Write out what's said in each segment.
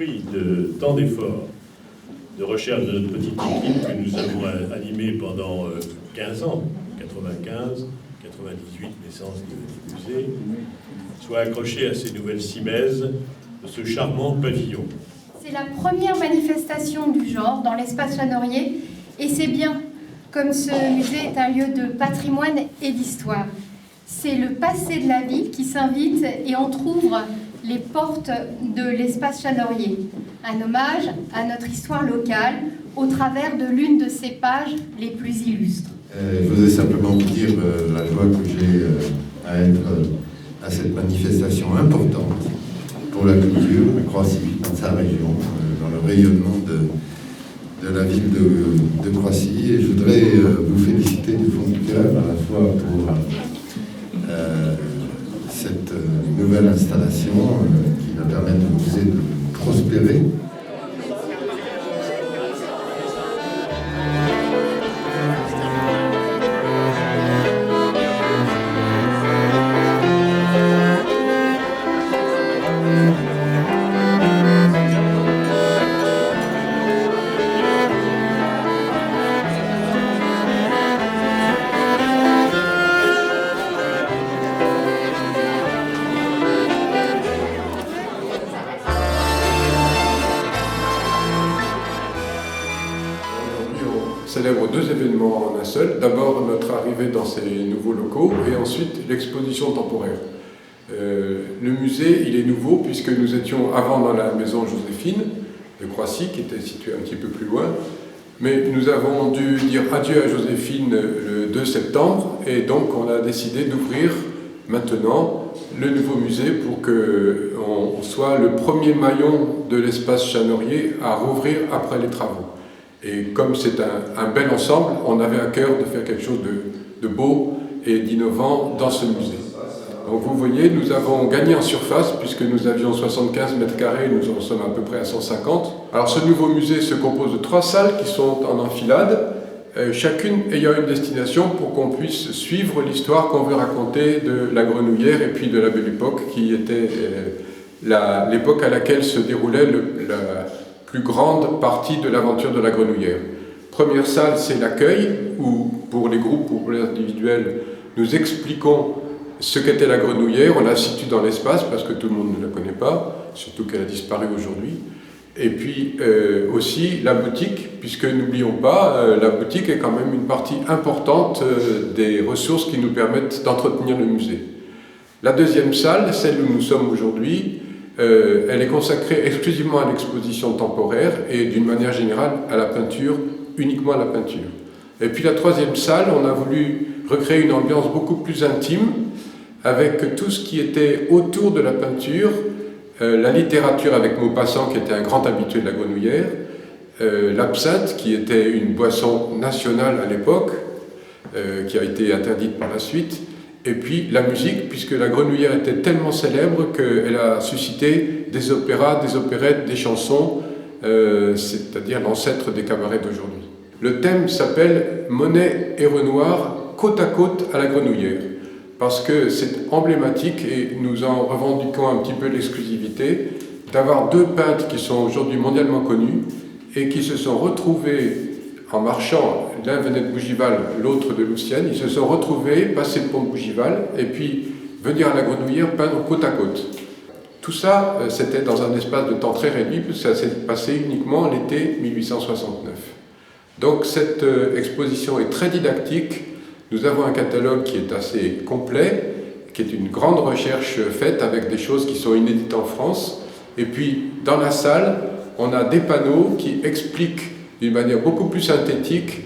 fruit de tant d'efforts, de recherche de notre petite équipe que nous avons animée pendant 15 ans, 95, 98, naissance du musée, soit accroché à ces nouvelles cimaises de ce charmant pavillon. C'est la première manifestation du genre dans l'espace Chanorier, et c'est bien, comme ce musée est un lieu de patrimoine et d'histoire. C'est le passé de la ville qui s'invite et entrouvre les portes de l'espace Chanorier. Un hommage à notre histoire locale au travers de l'une de ses pages les plus illustres. Je voudrais simplement vous dire la joie que j'ai à être à cette manifestation importante pour la culture, la Croatie dans sa région, dans le rayonnement de la ville de Croatie. Et je voudrais vous féliciter du fond du cœur à la fois pour cette nouvelle installation qui va permettre au musée de prospérer. Célèbre deux événements en un seul. D'abord notre arrivée dans ces nouveaux locaux et ensuite l'exposition temporaire. Le musée, il est nouveau puisque nous étions avant dans la maison Joséphine de Croatie qui était située un petit peu plus loin. Mais nous avons dû dire adieu à Joséphine le 2 septembre et donc on a décidé d'ouvrir maintenant le nouveau musée pour qu'on soit le premier maillon de l'espace Chanorier à rouvrir après les travaux. Et comme c'est un bel ensemble, on avait à cœur de faire quelque chose de beau et d'innovant dans ce musée. Donc vous voyez, nous avons gagné en surface puisque nous avions 75 mètres carrés, nous en sommes à peu près à 150. Alors ce nouveau musée se compose de 3 salles qui sont en enfilade, chacune ayant une destination pour qu'on puisse suivre l'histoire qu'on veut raconter de la Grenouillère et puis de la Belle Époque qui était l'époque à laquelle se déroulait la plus grande partie de l'aventure de la Grenouillère. Première salle, c'est l'accueil, où pour les groupes ou pour les individuels, nous expliquons ce qu'était la Grenouillère, on la situe dans l'espace parce que tout le monde ne la connaît pas, surtout qu'elle a disparu aujourd'hui. Et puis aussi la boutique, puisque n'oublions pas, la boutique est quand même une partie importante des ressources qui nous permettent d'entretenir le musée. La deuxième salle, celle où nous sommes aujourd'hui, elle est consacrée exclusivement à l'exposition temporaire et d'une manière générale à la peinture, uniquement à la peinture. Et puis la troisième salle, on a voulu recréer une ambiance beaucoup plus intime avec tout ce qui était autour de la peinture, la littérature avec Maupassant qui était un grand habitué de la Grenouillère, l'absinthe qui était une boisson nationale à l'époque, qui a été interdite par la suite, et puis la musique, puisque la Grenouillère était tellement célèbre qu'elle a suscité des opéras, des opérettes, des chansons, c'est-à-dire l'ancêtre des cabarets d'aujourd'hui. Le thème s'appelle Monet et Renoir côte à côte à la Grenouillère, parce que c'est emblématique et nous en revendiquons un petit peu l'exclusivité d'avoir deux peintres qui sont aujourd'hui mondialement connus et qui se sont retrouvés en marchant, l'un venait de Bougival, l'autre de Lucienne, ils se sont retrouvés, passer le pont de Bougival, et puis venir à la Grenouillère peindre côte à côte. Tout ça, c'était dans un espace de temps très réduit, puisque ça s'est passé uniquement l'été 1869. Donc cette exposition est très didactique, nous avons un catalogue qui est assez complet, qui est une grande recherche faite avec des choses qui sont inédites en France, et puis dans la salle, on a des panneaux qui expliquent d'une manière beaucoup plus synthétique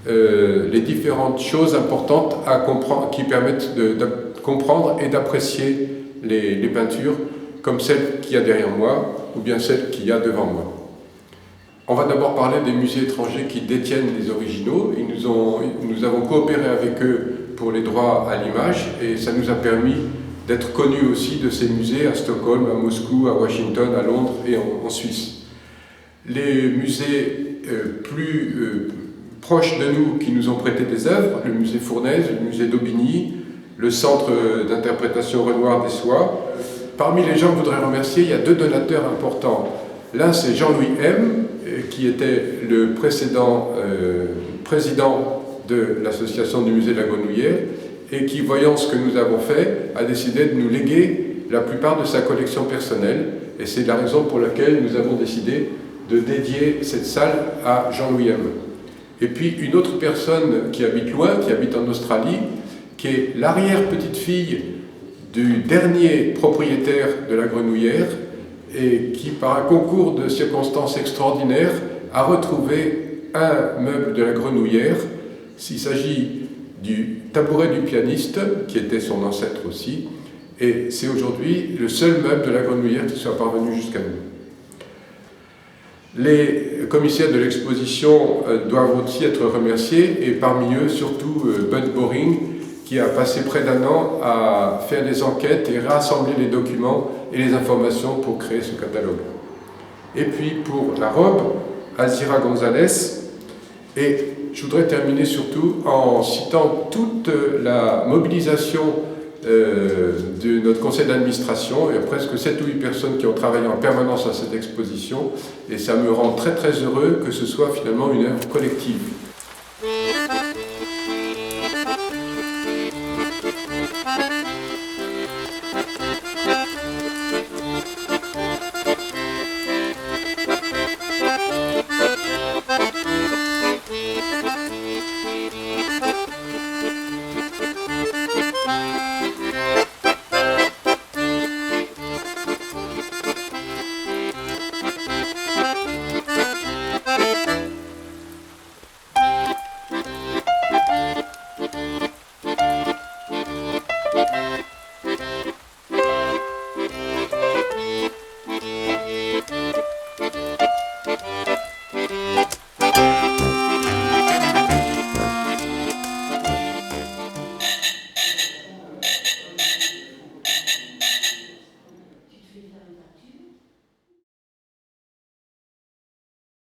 les différentes choses importantes à comprendre, qui permettent de comprendre et d'apprécier les peintures comme celle qu'il y a derrière moi ou bien celle qu'il y a devant moi. On va d'abord parler des musées étrangers qui détiennent les originaux. Nous avons coopéré avec eux pour les droits à l'image et ça nous a permis d'être connus aussi de ces musées à Stockholm, à Moscou, à Washington, à Londres et en Suisse. Les musées plus proches de nous qui nous ont prêté des œuvres, le musée Fournaise, le musée d'Aubigny, le centre d'interprétation Renoir des Soies. Parmi les gens que je voudrais remercier, il y a deux donateurs importants. L'un, c'est Jean-Louis M., qui était le précédent président de l'association du musée de la Grenouillère, et qui, voyant ce que nous avons fait, a décidé de nous léguer la plupart de sa collection personnelle. Et c'est la raison pour laquelle nous avons décidé de dédier cette salle à Jean-Louis M. Et puis une autre personne qui habite loin, qui habite en Australie, qui est l'arrière-petite-fille du dernier propriétaire de la Grenouillère, et qui, par un concours de circonstances extraordinaires, a retrouvé un meuble de la Grenouillère. Il s'agit du tabouret du pianiste, qui était son ancêtre aussi, et c'est aujourd'hui le seul meuble de la Grenouillère qui soit parvenu jusqu'à nous. Les commissaires de l'exposition doivent aussi être remerciés, et parmi eux, surtout Bud Boring, qui a passé près d'1 an à faire des enquêtes et rassembler les documents et les informations pour créer ce catalogue. Et puis pour la robe, Alzira González. Et je voudrais terminer surtout en citant toute la mobilisation de notre conseil d'administration. Il y a presque 7 ou 8 personnes qui ont travaillé en permanence à cette exposition, et ça me rend très très heureux que ce soit finalement une œuvre collective.